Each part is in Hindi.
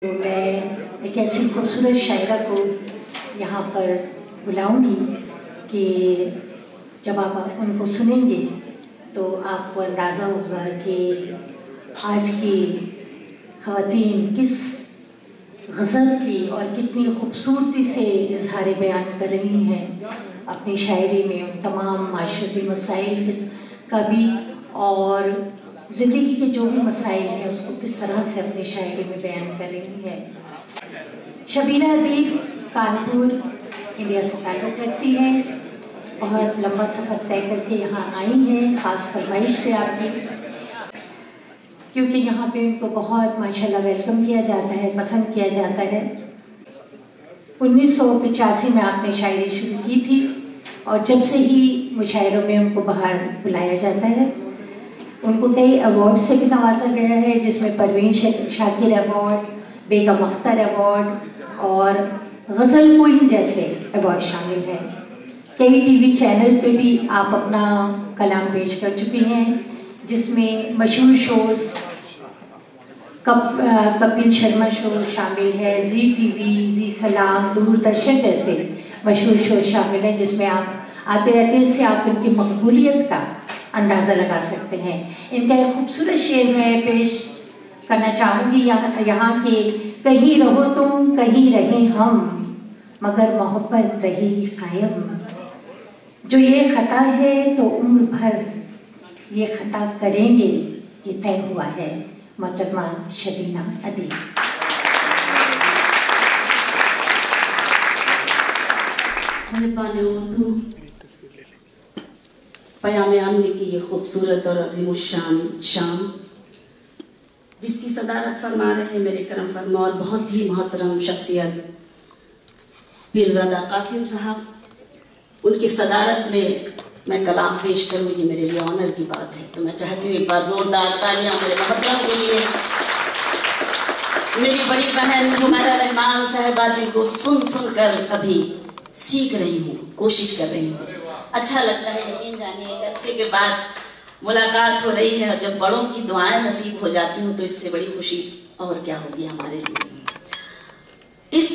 तो मैं एक ऐसी खूबसूरत शायरा को यहाँ पर बुलाऊंगी कि जब आप उनको सुनेंगे तो आपको अंदाज़ा होगा कि आज की ख़वातीन किस गज़ल की और कितनी खूबसूरती से इज़हार बयान कर रही हैं अपनी शायरी में तमाम माशरती मसाइल का भी और ज़िंदगी के जो भी मसाइल हैं उसको किस तरह से अपनी शायरी में बयान कर रही है। शबीना अदीब कानपुर इंडिया से ताल्लुक़ रखती हैं, बहुत लंबा सफ़र तय करके यहाँ आई हैं ख़ास फरमाइश पे आपकी, क्योंकि यहाँ पे उनको बहुत माशाल्लाह वेलकम किया जाता है, पसंद किया जाता है। 1985 में आपने शायरी शुरू की थी और जब से ही मुशायरों में उनको बाहर बुलाया जाता है। उनको कई अवार्ड से भी नवाजा गया है, जिसमें परवीन शाकिर अवार्ड, बेगम अख्तर अवार्ड और गज़ल क्वीन जैसे अवार्ड शामिल हैं। कई टीवी चैनल पे भी आप अपना कलाम पेश कर चुकी हैं, जिसमें मशहूर शोज़ कपिल शर्मा शो शामिल है, जी टीवी, जी सलाम, दूरदर्शन जैसे मशहूर शो शामिल हैं, जिसमें आप आते रहते हैं। इससे आप इनकी मकबूलियत का अंदाज़ा लगा सकते हैं। इनका एक खूबसूरत शेर मैं पेश करना चाहूँगी यहाँ के, कहीं रहो तुम कहीं रहें हम, मगर मोहब्बत रहेगी कायम। जो ये ख़ता है तो उम्र भर ये ख़ता करेंगे, ये तय हुआ है। मोहतरमा शबीना अदीब। मेहरबान उर्दू पयाम आमने की ये खूबसूरत और अज़ीमुश्शान शाम, जिसकी सदारत फरमा रहे मेरे करम फरमा और बहुत ही मोहतरम शख्सियत पीरज़ादा कासिम साहब, उनकी सदारत में मैं कलाम पेश करूँ, ये मेरे लिए ऑनर की बात है। तो मैं चाहती हूँ एक बार ज़ोरदार तालियां मेरे मोहतरम के लिए। मेरी बड़ी बहन हुमैरा रहमान साहिबा, जिनको सुन सुन कर अभी सीख रही हूँ, कोशिश कर रही हूँ। अच्छा लगता है, यकीन जानिए एक अरसे के बाद मुलाकात हो रही है और जब बड़ों की दुआएं नसीब हो जाती हूँ तो इससे बड़ी खुशी और क्या होगी हमारे लिए। इस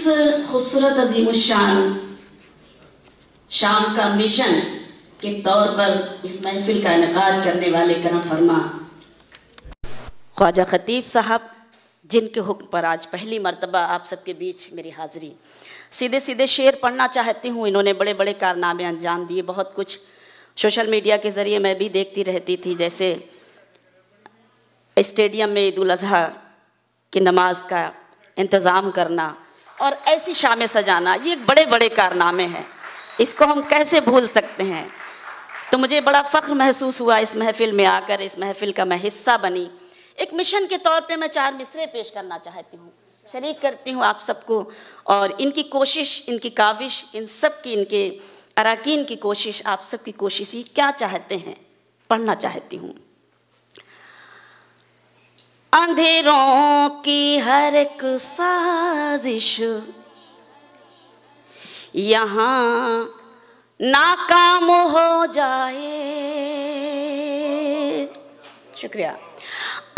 खूबसूरत अज़ीमुश्शान शाम का मिशन के तौर पर इस महफिल का इनेकाद करने वाले करम फरमा ख्वाजा खतीब साहब, जिनके हुक्म पर आज पहली मर्तबा आप सबके बीच मेरी हाज़िरी। सीधे सीधे शेर पढ़ना चाहती हूँ। इन्होंने बड़े बड़े कारनामे अंजाम दिए, बहुत कुछ सोशल मीडिया के ज़रिए मैं भी देखती रहती थी, जैसे स्टेडियम में ईद उल अज़हा की नमाज का इंतज़ाम करना और ऐसी शामें सजाना, ये बड़े बड़े कारनामे हैं, इसको हम कैसे भूल सकते हैं। तो मुझे बड़ा फ़ख्र महसूस हुआ इस महफ़िल में आकर, इस महफ़िल का मैं हिस्सा बनी। एक मिशन के तौर पे मैं 4 मिसरे पेश करना चाहती हूँ, शरीक करती हूँ आप सबको। और इनकी कोशिश, इनकी काविश, इन सब की, इनके अराकीन की कोशिश, आप सब की कोशिश, ये क्या चाहते हैं पढ़ना चाहती हूँ। अंधेरों की हर एक साजिश यहाँ नाकाम हो जाए। शुक्रिया।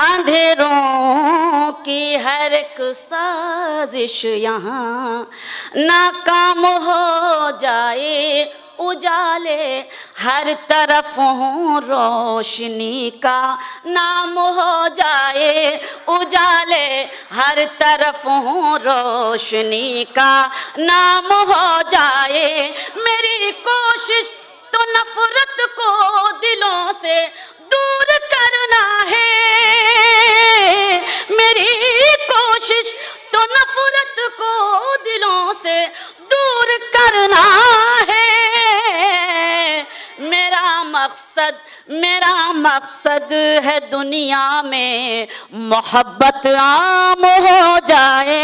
अंधेरों की हर एक साजिश यहाँ नाकाम हो जाए, उजाले हर तरफ हो रोशनी का नाम हो जाए, उजाले हर तरफ हो रोशनी का नाम हो जाए। मेरी कोशिश तो नफरत को दिलों से दूर करना है, मेरी कोशिश तो नफरत को दिलों से दूर करना है। मेरा मकसद है दुनिया में मोहब्बत आम हो जाए।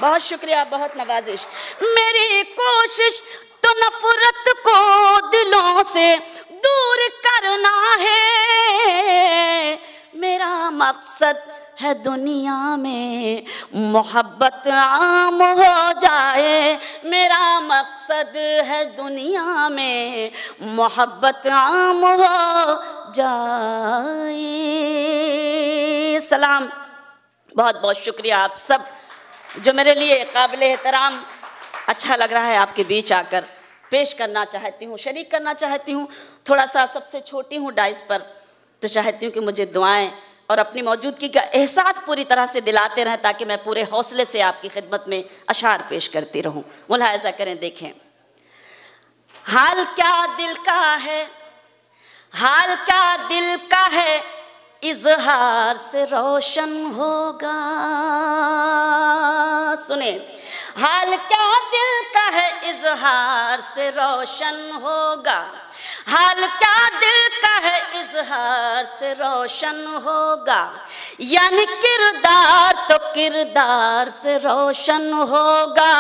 बहुत शुक्रिया, बहुत नवाजिश। मेरी कोशिश तो नफरत को दिलों से दूर करना है, मेरा मकसद है दुनिया में मोहब्बत आम हो जाए, मेरा मकसद है दुनिया में मोहब्बत आम हो जाए। सलाम। बहुत बहुत शुक्रिया आप सब, जो मेरे लिए काबिल एहतराम। अच्छा लग रहा है आपके बीच आकर। पेश करना चाहती हूँ, शरीक करना चाहती हूँ। थोड़ा सा सबसे छोटी हूँ डाइस पर, तो चाहती हूँ कि मुझे दुआएं और अपनी मौजूदगी का एहसास पूरी तरह से दिलाते रहें, ताकि मैं पूरे हौसले से आपकी खिदमत में अशार पेश करती रहूं। मुलाहिजा करें, देखें। हाल क्या दिल का है, हाल क्या दिल का है, इजहार से रोशन होगा। सुने, हाल क्या दिल का है, इजहार से रोशन होगा। हाल क्या दिल का है, इजहार से रोशन होगा। यानी किरदार तो किरदार से रोशन होगा।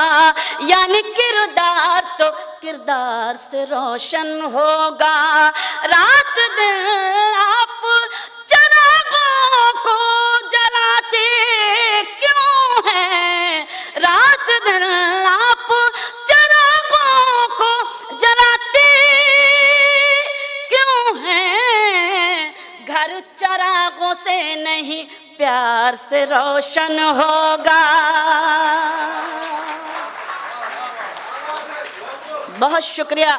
यानी किरदार तो किरदार से रोशन होगा। रात दिन आप चिरागों को जलाते क्यों हैं? रात दिन आप चिरागों को जलाते क्यों हैं? घर चिरागों से नहीं, प्यार से रोशन होगा। बहुत शुक्रिया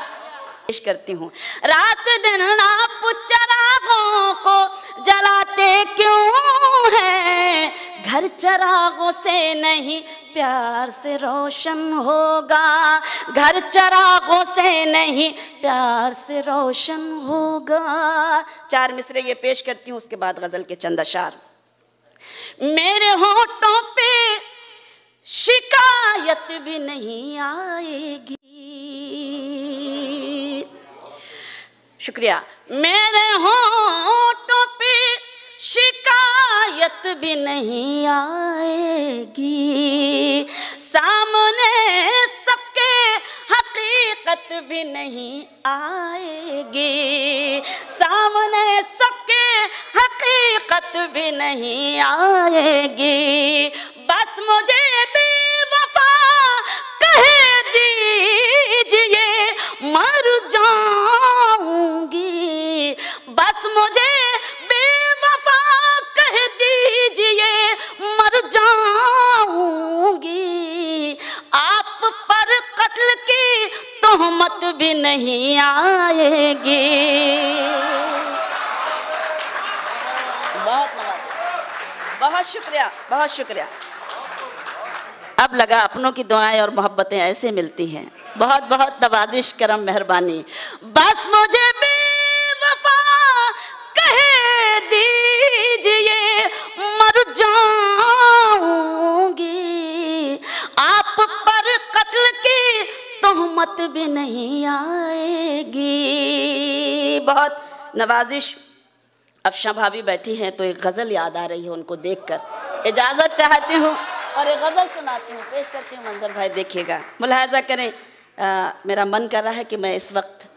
पेश करती हूँ। रात दिन आप चिरागों को जलाते क्यों हैं? घर चिरागों से नहीं, प्यार से रोशन होगा। घर चिरागों से नहीं, प्यार से रोशन होगा। 4 मिसरे ये पेश करती हूँ, उसके बाद गजल के चंद अशार। मेरे होठों पे शिकायत भी नहीं आएगी। शुक्रिया। मेरे होठों पे शिकायत भी नहीं आएगी। सामने सबके हकीकत भी नहीं आएगी। सामने सबके हकीकत भी नहीं आएगी। बस मुझे बेवफा कह दीजिए, मर जाऊंगी। बस मुझे बेवफा कह दीजिए, मर जाऊंगी। आप पर कत्ल की तोहमत भी नहीं आएगी। बहुत शुक्रिया, बहुत शुक्रिया। अब लगा अपनों की दुआएं और मोहब्बतें ऐसे मिलती हैं। बहुत बहुत नवाजिश, करम, मेहरबानी। बस मुझे बेवफा कह दीजिए, मर जाऊंगी। आप पर कत्ल की तोहमत भी नहीं आएगी। बहुत नवाजिश। अफशा भाभी बैठी हैं तो एक गज़ल याद आ रही है उनको देखकर। इजाज़त चाहती हूँ और एक गज़ल सुनाती हूँ, पेश करती हूँ। मंजर भाई देखिएगा, मुलाहाजा करें। मेरा मन कर रहा है कि मैं इस वक्त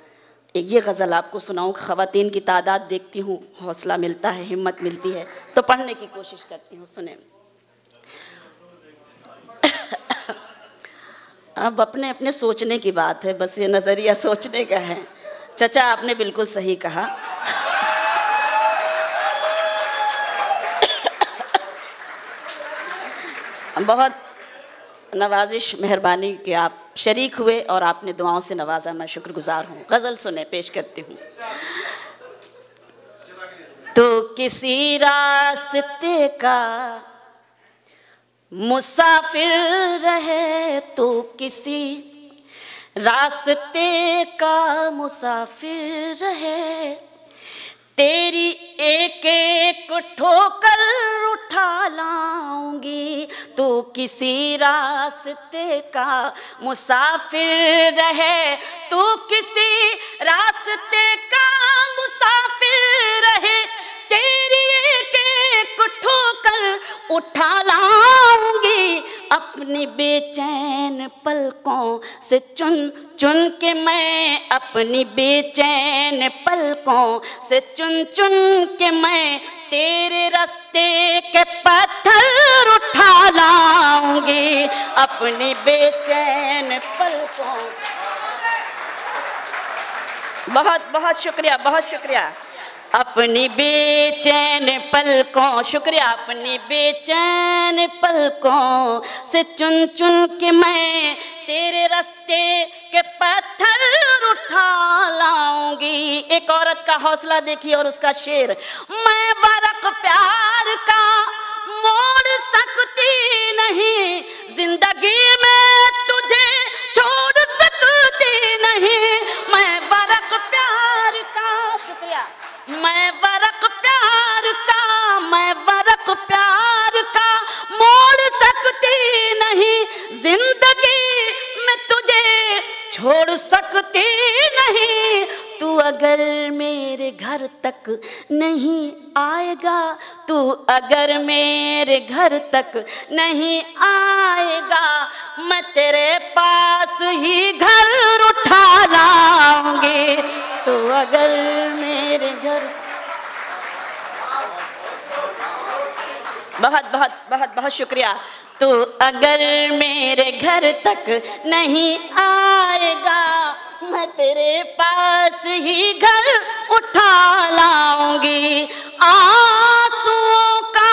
ये गज़ल आपको सुनाऊँ। ख़वातीन की तादाद देखती हूँ, हौसला मिलता है, हिम्मत मिलती है, तो पढ़ने की कोशिश करती हूँ। सुने। अब अपने अपने सोचने की बात है, बस ये नज़रिया सोचने का है। चचा आपने बिल्कुल सही कहा। बहुत नवाजिश, मेहरबानी कि आप शरीक हुए और आपने दुआओं से नवाजा। मैं शुक्रगुजार हूँ। गज़ल सुने, पेश करती हूँ। तो किसी रास्ते का मुसाफिर रहे, तो किसी रास्ते का मुसाफिर रहे। तेरी एक एक ठोकर उठा लाऊंगी। तो किसी रास्ते का मुसाफिर रहे, तो किसी रास्ते का मुसाफिर रहे। तेरी एक एक ठोकर उठा लाऊंगी। अपनी बेचैन पलकों से चुन चुन के मैं, अपनी बेचैन पलकों से चुन चुन के मैं तेरे रास्ते के पत्थर उठा लाऊंगी। अपनी बेचैन पलकों। बहुत बहुत शुक्रिया, बहुत शुक्रिया। अपनी बेचैन पलकों, शुक्रिया, अपनी बेचैन पलकों से चुन चुन के मैं तेरे रास्ते के पत्थर उठा लाऊंगी। एक औरत का हौसला देखिए और उसका शेर, मैं बरक प्यार का मोड़ सकती नहीं, जिंदगी में तुझे छोड़ सकती नहीं, मैं बरक प्यार का, शुक्रिया, मैं बरक प्यार का, मैं बरक प्यार का मोड़ सकती नहीं, जिंदगी में तुझे छोड़ सकती नहीं, तू अगर मेरे घर तक नहीं आएगा, तू अगर मेरे घर तक नहीं आएगा, मैं तेरे पास ही घर उठा लाऊंगी, तू अगर मेरे घर। बहुत बहुत बहुत बहुत शुक्रिया। तू अगर मेरे घर तक नहीं आएगा, मैं तेरे पास ही घर उठा लाऊंगी। आंसुओं का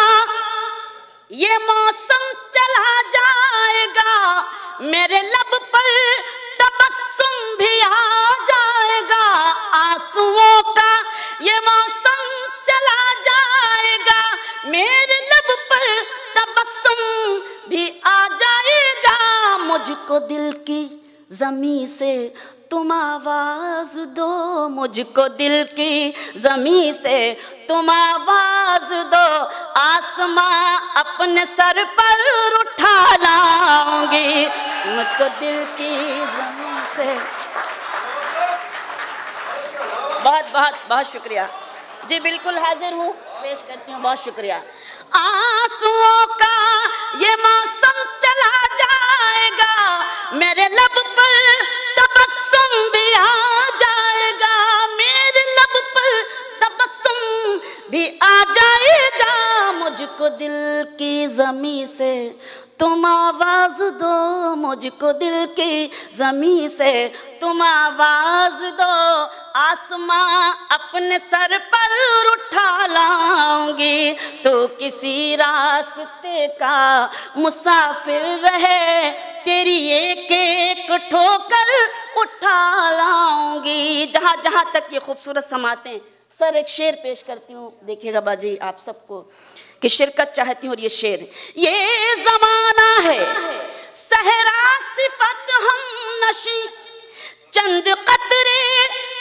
ये मौसम चला जाएगा, मेरे लब पर तबस्सुम भी आ जाएगा। आंसुओं का ये मौसम चला जाएगा, मेरे लब पर तबस्सुम भी आ जाएगा। मुझको दिल की ज़मीं से तुम आवाज दो, मुझको दिल की ज़मीं से तुम आवाज दो, आसमां अपने सर पर उठा लाऊंगी, मुझको दिल की ज़मीं से। बहुत बहुत बहुत शुक्रिया जी, बिल्कुल हाजिर हूँ, पेश करती हूँ, बहुत शुक्रिया। आंसुओं का ये मौसम चला जाएगा, मेरे लब पर तबस्सुम भी आ जाएगा, मेरे लब पर तबस्सुम भी आ जाएगा। मुझको दिल की ज़मीं से तुम आवाज दो, मुझको दिल की ज़मीं से तुम आवाज दो, आसमां अपने सर पर उठा लाऊंगी। तो किसी रास्ते का मुसाफिर रहे, तेरी एक एक ठोकर उठा लाऊंगी। जहाँ जहाँ तक ये खूबसूरत समातें, सर एक शेर पेश करती हूँ, देखिएगा बाजी आप सबको कि शिरकत चाहती हूँ। और ये शेर, ये जमाना है सहरा सिफत हम नशी, चंद कतरे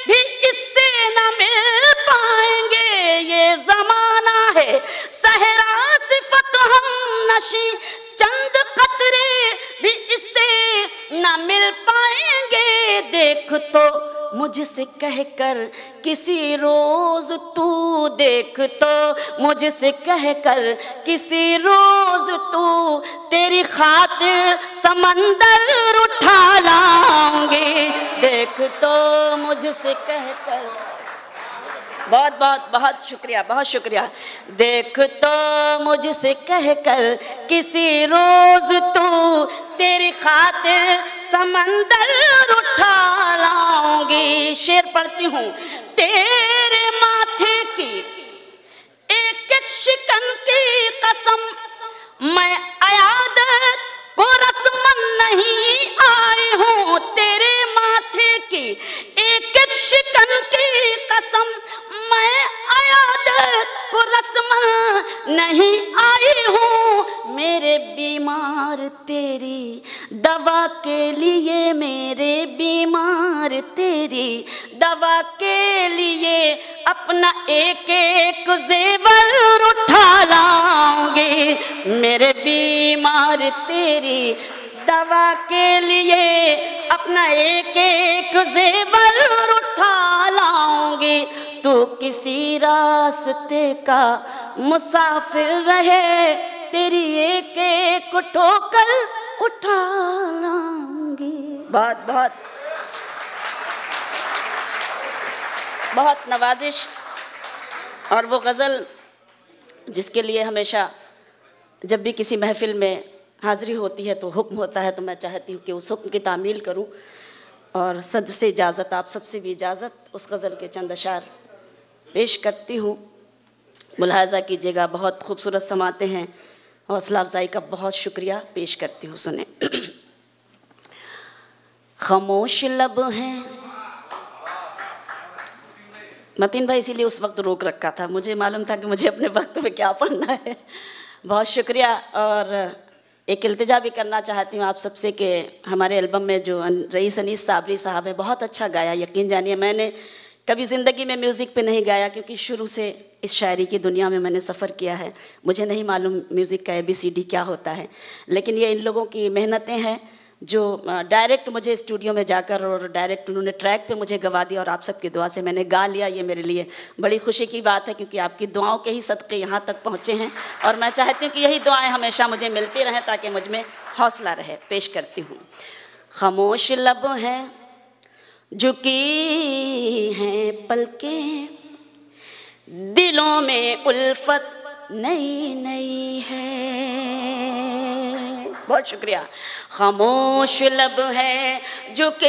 भी इससे न मिल पाएंगे। ये जमाना है सहरा सिफत हम नशी, चंद कतरे भी इससे न मिल पाएंगे। देख तो मुझसे कहकर किसी रोज तू, देख तो मुझसे कहकर किसी रोज तू, तेरी खातिर समंदर उठा लाऊंगी। देख तो मुझसे कहकर, बहुत बहुत बहुत शुक्रिया, बहुत शुक्रिया। देख तो मुझसे कहकर किसी रोज तू, तेरी खातिर समंदर उठा लाऊंगी। शेर पढ़ती हूँ, तेरे माथे की एक एक शिकन की कसम, मैं अयादत को रस्मन नहीं आई हूँ। तेरे माथे की एक एक शिकन की कसम, मैं अयादत को रस्मन नहीं आई हूँ। मेरे बीमार तेरी दवा के लिए, मेरे बीमार तेरी दवा के लिए, अपना एक एक जेवर उठा लाऊंगी। मेरे बीमार तेरी दवा के लिए, अपना एक एक जेवर उठा लाऊंगी। तू किसी रास्ते का मुसाफिर रहे, तेरी एक एक ठोकर उठा लाऊंगी। बहुत बहुत बहुत नवाजिश। और वो गज़ल जिसके लिए हमेशा जब भी किसी महफिल में हाज़िरी होती है तो हुक्म होता है, तो मैं चाहती हूँ कि उस हुक्म की तामील करूँ। और सद से इजाज़त, आप सबसे भी इजाज़त, उस गज़ल के चंद अशार। पेश करती हूँ। मुलाहजा कीजिएगा, बहुत खूबसूरत समाते हैं, हौसला अफजाई का बहुत शुक्रिया। पेश करती हूँ, सुने। खामोश लब हैं, मतीन भाई इसीलिए उस वक्त रोक रखा था, मुझे मालूम था कि मुझे अपने वक्त में क्या पढ़ना है। बहुत शुक्रिया। और एक इल्तिजा भी करना चाहती हूँ आप सबसे कि हमारे एल्बम में जो रईस अनीस साबरी साहब है, बहुत अच्छा गाया। यकीन जानिए मैंने कभी ज़िंदगी में म्यूज़िक पे नहीं गाया, क्योंकि शुरू से इस शायरी की दुनिया में मैंने सफ़र किया है। मुझे नहीं मालूम म्यूज़िक का ABCD क्या होता है, लेकिन ये इन लोगों की मेहनतें हैं जो डायरेक्ट मुझे स्टूडियो में जाकर और डायरेक्ट उन्होंने ट्रैक पे मुझे गवा दिया, और आप सबकी दुआ से मैंने गा लिया। ये मेरे लिए बड़ी खुशी की बात है, क्योंकि आपकी दुआओं के ही सदक़े यहाँ तक पहुँचे हैं, और मैं चाहती हूँ कि यही दुआएं हमेशा मुझे मिलती रहें ताकि मुझ में हौसला रहे। पेश करती हूँ। खामोश लब हैं, झुकी हैं पलकें, दिलों में उल्फत नई नई है। बहुत शुक्रिया। खामोश लब है, झुके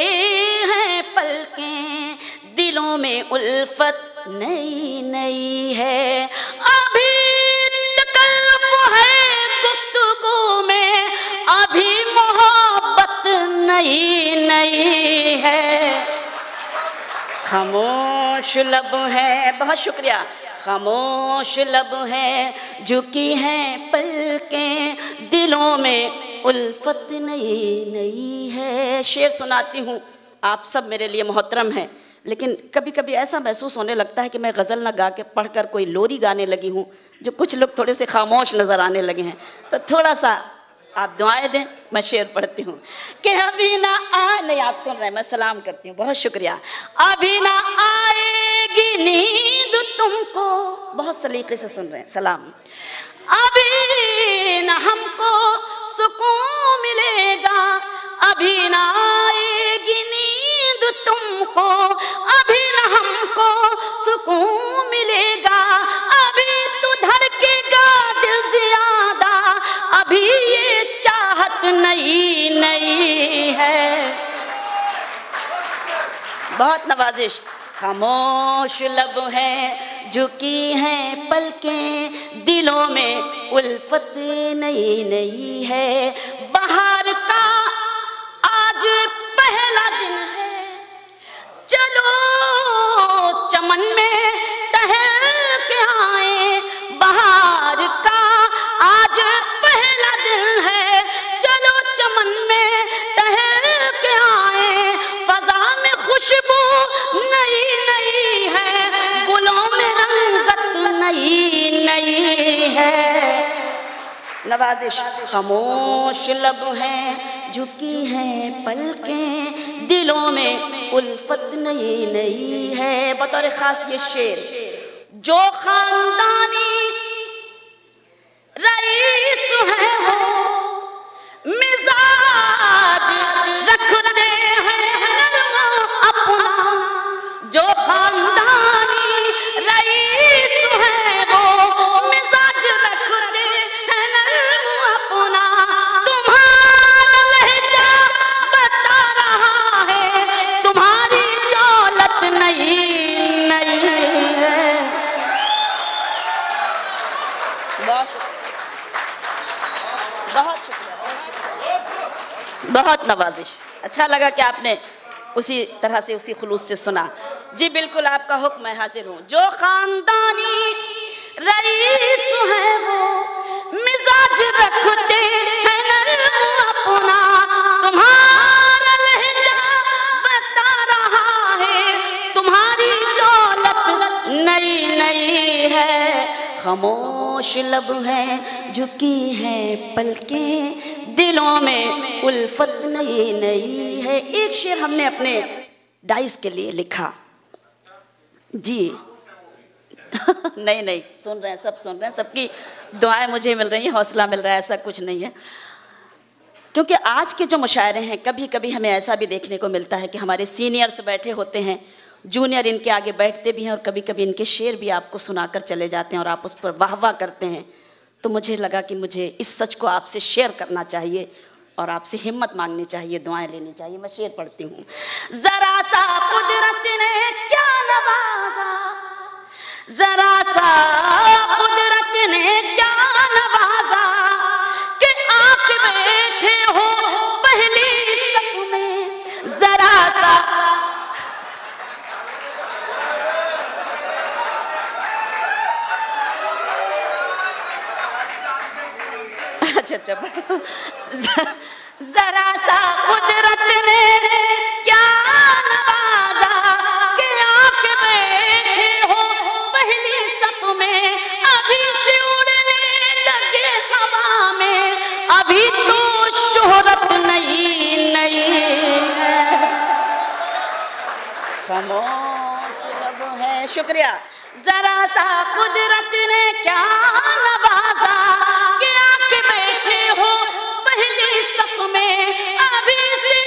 हैं पलकें, दिलों में उल्फत नई नई है। अभी तकल्लुफ़ है गुफ्तगू में, अभी मोहब्बत नई नई है। खामोश लब है, बहुत शुक्रिया। खामोश लब है, झुकी हैं पलकें, दिलों में उल्फत नई नई है। शेर सुनाती हूँ, आप सब मेरे लिए मोहतरम हैं, लेकिन कभी कभी ऐसा महसूस होने लगता है कि मैं गज़ल ना गा के पढ़कर कोई लोरी गाने लगी हूँ, जो कुछ लोग थोड़े से खामोश नज़र आने लगे हैं। तो थोड़ा सा आप दुआएं दें, मैं शेर पढ़ती हूँ कि अभी ना नहीं आप सुन रहे हैं, मैं सलाम करती हूँ। बहुत शुक्रिया। अभी ना आएगी नींद तुमको, बहुत सलीके से सुन रहे हैं, सलाम। अभी ना हमको सुकून मिलेगा, अभी ना आएगी नींद तुमको, अभी ना हमको सुकून मिलेगा, अभी तो धड़केगा दिल ज़्यादा, अभी ये चाहत नई नई है। बहुत नवाजिश। खामोश लब है, झुकी हैं पलकें, दिलों में उल्फत नई नई है। बाहर का आज पहला दिन है, चलो चमन में टहल के आए। बाहर का आज पहला दिन है, चलो चमन में टहल के आए। फजा में खुशबू नई नई है, गुलों में रंगत नई नई है। नवाजिश। खामोश लब है, झुकी हैं पलकें, दिलों में उल्फत नई नई है। बतौर खास ये शेर, जो खानदानी रईस है वो मिजाज रखते हैं नर्म अपना, जो खानदानी रईस है वो मिजाज रखते हैं नर्म अपना। तुम्हारा लहजा बता रहा है, तुम्हारी दौलत नई नई है। बहुत शुक्रिया, बहुत नवाजिश। अच्छा लगा कि आपने उसी तरह से, उसी खुलूस से सुना। जी बिल्कुल, आपका हुक्म मैं हाजिर हूँ। जो खानदानी रईस है वो मिजाज रखते हैं नर्म अपना, तुम्हारा लहजा बता रहा है, तुम्हारी दौलत नई नई है। खामोश लब है, झुकी हैं पलकें, दिलों में उल्फत नई नई है। एक शेर हमने अपने डाइस के लिए लिखा जी। नहीं नहीं, सुन रहे हैं, सब सुन रहे हैं, सबकी दुआएं मुझे मिल रही हैं, हौसला मिल रहा है, ऐसा कुछ नहीं है। क्योंकि आज के जो मुशायरे हैं, कभी कभी हमें ऐसा भी देखने को मिलता है कि हमारे सीनियर्स बैठे होते हैं, जूनियर इनके आगे बैठते भी हैं, और कभी कभी इनके शेर भी आपको सुनाकर चले जाते हैं और आप उस पर वाह वाह करते हैं। तो मुझे लगा कि मुझे इस सच को आपसे शेयर करना चाहिए और आपसे हिम्मत मांगनी चाहिए, दुआएं लेनी चाहिए। मैं शेर पढ़ती हूँ। जरा सा कुदरत ने क्या नवाजा, जरा सा कुदरत ने क्या नवाजा कि आप बैठे हो पहली सफ में। जरा सा अच्छा जरा सा कुदरत ने क्या नवाजा कि आप बैठे हो पहली सफ में। अभी से उड़ने लगे हवा में, अभी तो शोहरत नई नई है, खामोश लब है। शुक्रिया। जरा सा कुदरत ने क्या नवाजा कि आप बैठे हो पहली सफ में। अभी से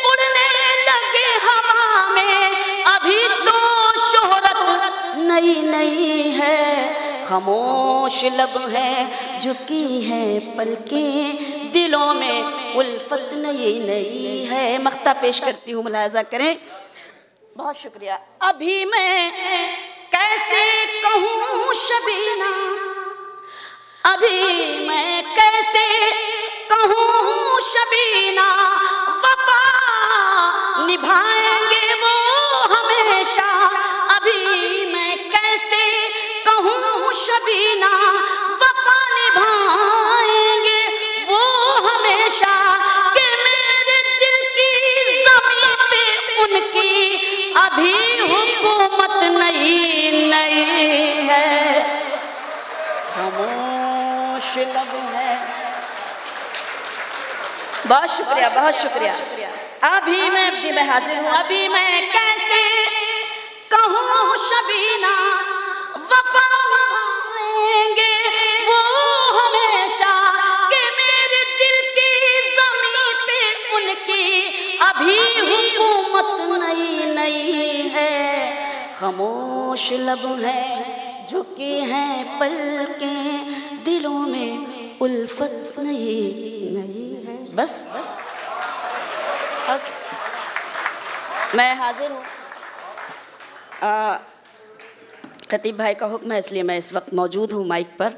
उड़ने लगे हवा में, अभी तो शोहरत नई नई है, खामोश लब है झुकी है पलकें, दिलों में उल्फत नई नई है। मख्ता पेश करती हूँ, मुलाहजा करें। बहुत शुक्रिया। अभी मैं कैसे कहूँ शबीना, अभी मैं कैसे कहूँ शबीना, वफा निभाएंगे वो हमेशा। अभी मैं कैसे कहूँ शबीना, वफा निभाएंगे वो हमेशा। कि मेरे दिल की ज़मीं पे उनकी अभी हुकूमत नई नई है, खामोश लब है। बहुत शुक्रिया, बहुत शुक्रिया। अभी मैं हाजिर हूँ। अभी मैं कैसे कहूँ शबीना, वफा निभाएंगे वो हमेशा। कि मेरे दिल की ज़मीं पे उनकी अभी हुकूमत नई नई है, खामोश लब है झुकी हैं पलकें, दिलों में उल्फत नई नई है। बस अब मैं हाजिर हूँ। खतीब भाई का हुक्म है, इसलिए मैं इस वक्त मौजूद हूँ माइक पर।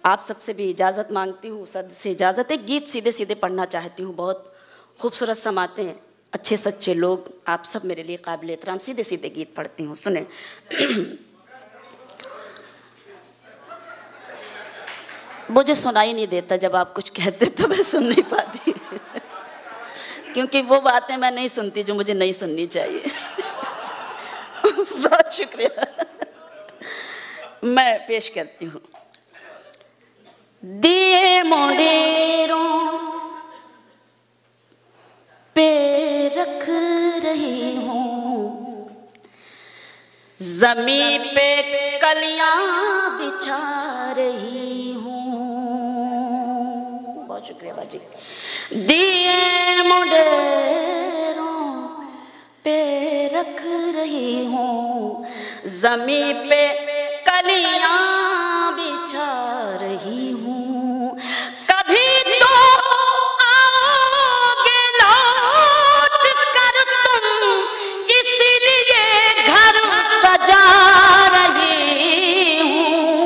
आप सबसे भी इजाज़त मांगती हूँ, सद से इजाज़त। एक गीत सीधे सीधे पढ़ना चाहती हूँ, बहुत खूबसूरत समाते हैं, अच्छे सच्चे लोग, आप सब मेरे लिए काबिल एहतराम। सीधे सीधे गीत पढ़ती हूँ, सुने। मुझे सुनाई नहीं देता जब आप कुछ कहते, तो मैं सुन नहीं पाती क्योंकि वो बातें मैं नहीं सुनती जो मुझे नहीं सुननी चाहिए बहुत शुक्रिया। मैं पेश करती हूँ। दिए मुंडेरों पे रख रही हूँ, ज़मीं पे कलियां बिछा रही हूँ। बहुत शुक्रिया बाजी। दिए मुंडेरों पे रख रही हूँ, ज़मीं पे कलियां बिछा रही हूँ। कभी तो आओगे लौट कर तुम, इसलिए घर सजा रही हूँ।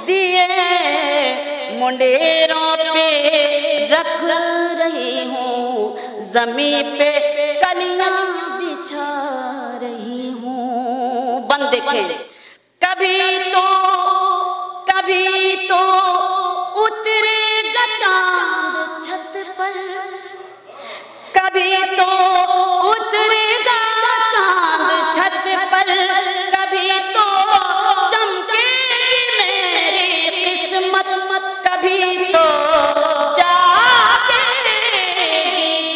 दिए मुंडेरों पे रख रही हूँ, ज़मीं पे कलियां बिछा रही हूँ। बंद देखें। कभी तो उतरेगा चांद छत पर, कभी तो उतरेगा चांद छत पर, कभी तो चमकेगी मेरी किस्मत, कभी तो जागेगी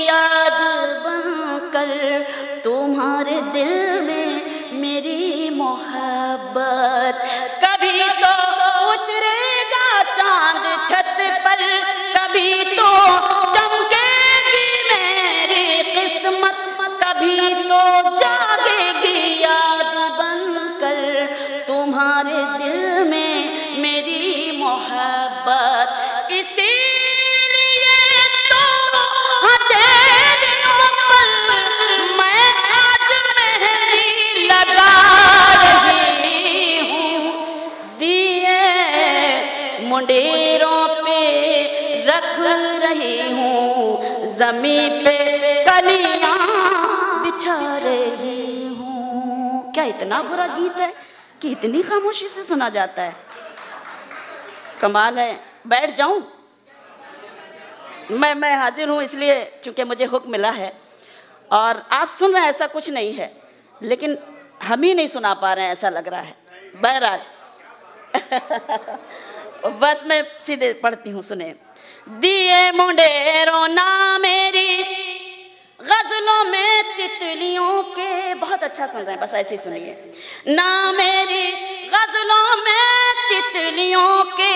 याद बनकर तुम्हारे दिल में मेरी मोहब्बत। कभी तो उतरेगा चांद छत पर, कभी तो चमकेगी मेरी किस्मत, कभी तो जागेगी याद बनकर तुम्हारे दिल में मेरी मोहब्बत। इसीलिए तो हथेलियों पर मैं आज मेहंदी लगा रही हूँ। जमी पे कलियां बिछा रही हूँ। क्या इतना बुरा गीत है कि इतनी खामोशी से सुना जाता है? कमाल है। बैठ जाऊं? मैं हाजिर हूँ इसलिए चूंकि मुझे हुक्म मिला है और आप सुन रहे हैं, ऐसा कुछ नहीं है, लेकिन हम ही नहीं सुना पा रहे हैं ऐसा लग रहा है। बहरहाल बस मैं सीधे पढ़ती हूँ, सुने। दिए मुंडेरों ना मेरी गजलों में तितलियों के, बहुत अच्छा सुन रहे हैं, बस ऐसे ही सुनिए। ना मेरी गजलों में तितलियों के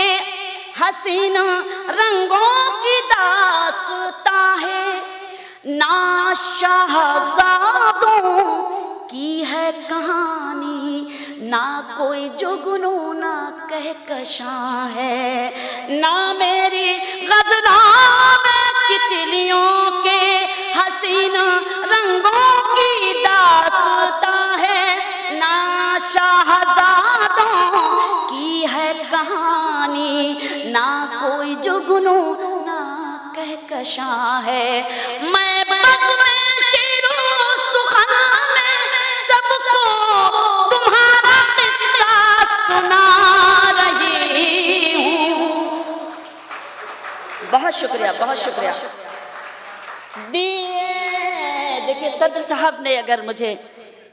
हसीना रंगों की दास्तां है, ना शाहजादों की है कहानी, ना कोई जुगनू ना कहकशां है। ना मेरी गजलों में तितलियों के हसीना रंगों की दास्तां है, ना शाहजादों की है कहानी, ना कोई जुगनू ना कहकशां है। मैं बज़्म में शेरो सुखन में सबको तुम्हारा किस्सा सुना रही हूँ। बहुत शुक्रिया, बहुत शुक्रिया। देखिए सदर साहब ने अगर मुझे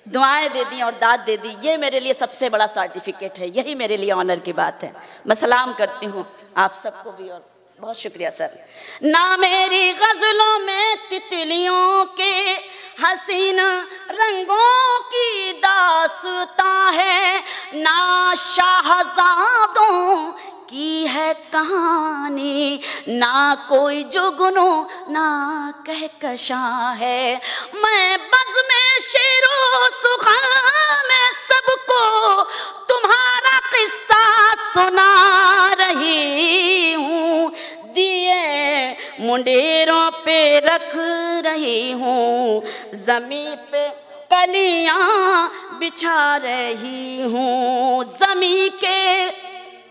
दुआएं दे दी और दाद दे दी, ये मेरे लिए सबसे बड़ा सर्टिफिकेट है, यही मेरे लिए ऑनर की बात है। मैं सलाम करती हूँ आप सबको भी और बहुत शुक्रिया सर। ना मेरी गजलों में तितलियों के हसीन रंगों की दास्तां है, ना शाहजादों की है कहानी, ना कोई जुगनू ना कहकशां है। मैं बज़्म में शेरो सुखा में सबको तुम्हारा किस्सा सुना रही हूँ, दिए मुंडेरों पे रख रही हूँ, जमी पे कलियां बिछा रही हूँ। जमी के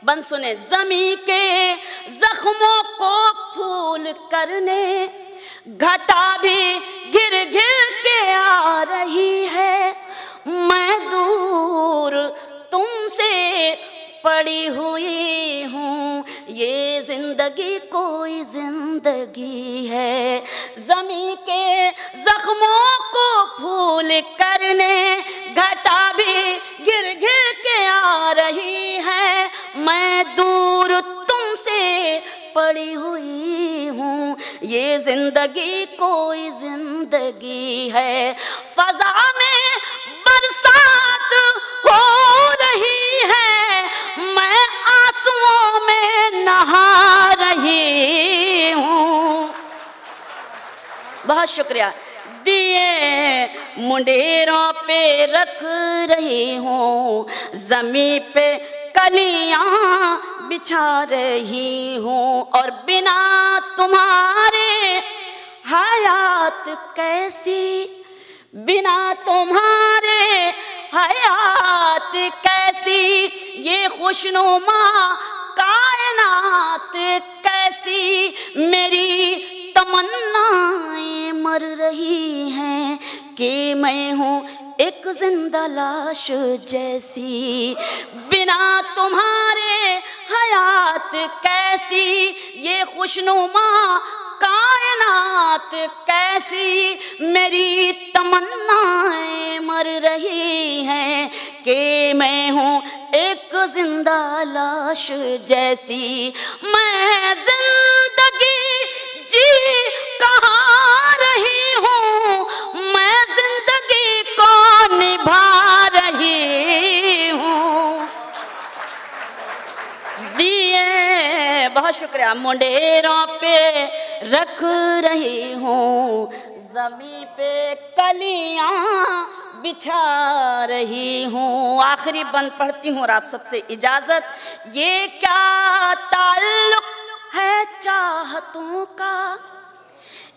बन सुने, जमी के जख्मों को फूल करने घटा भी गिर गिर के आ रही है। मैं दूर तुमसे पड़ी हुई हूँ, ये जिंदगी कोई जिंदगी है। जमी के जख्मों को फूल करने घटा भी गिर गिर के आ रही है। मैं दूर तुमसे पड़ी हुई हूँ, ये जिंदगी कोई जिंदगी है। फजा में बरसात हो रही है, मैं आंसुओं में नहा रही हूँ। बहुत शुक्रिया। दिए मुंडेरों पे रख रही हूँ, जमी पे कलियां बिछा रही हूँ, और बिना तुम्हारे हयात कैसी, बिना तुम्हारे हयात कैसी, ये खुशनुमा कायनात कैसी, मेरी तमन्नाएं मर रही हैं कि मैं हूँ एक जिंदा लाश जैसी। बिना तुम्हारे हयात कैसी, ये खुशनुमा कायनात कैसी, मेरी तमन्नाएं मर रही हैं कि मैं हूँ एक जिंदा लाश जैसी। मैं जिंदगी जी कहाँ रही हूँ, मैं जिंदगी को निभा रही हूँ। दिए बहुत शुक्रिया मुंडेरों पे रख रही हूँ, जमी पे कलियां बिछा रही हूँ। आखिरी बंद पढ़ती हूँ और आप सबसे इजाजत। ये क्या ताल्लुक है चाहतों का,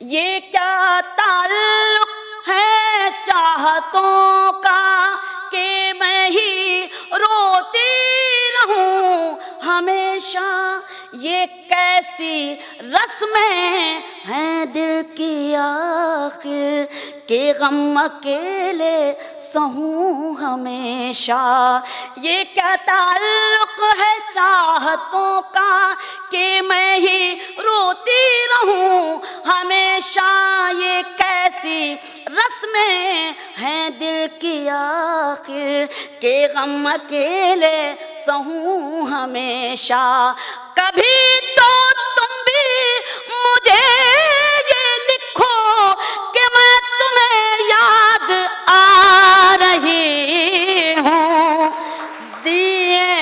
ये क्या ताल्लुक है चाहतों का, कि मैं ही रोती रहूं हमेशा। ये कैसी रस्में हैं दिल की आखिर, के गम अकेले सहूं हमेशा। ये क्या ताल्लुक है चाहतों का कि मैं ही रोती रहूं हमेशा। ये कैसी रस्में हैं दिल की आखिर, के गम अकेले सहूं हमेशा। कभी तो तुम भी मुझे ये लिखो कि मैं तुम्हें याद आ रही हूँ। दिए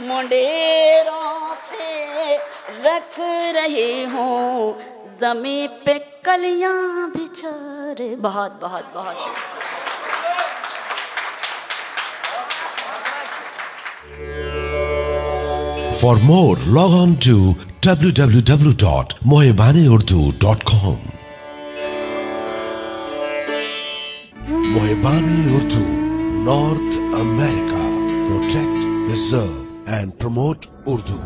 मुंडेरों पे रख रही हूँ, ज़मीं पे कलियां बिछा रही। बहुत बहुत बहुत। For more, log on to www.mohebaneurdu.com. Mohebane Urdu, North America. Protect, preserve and promote Urdu.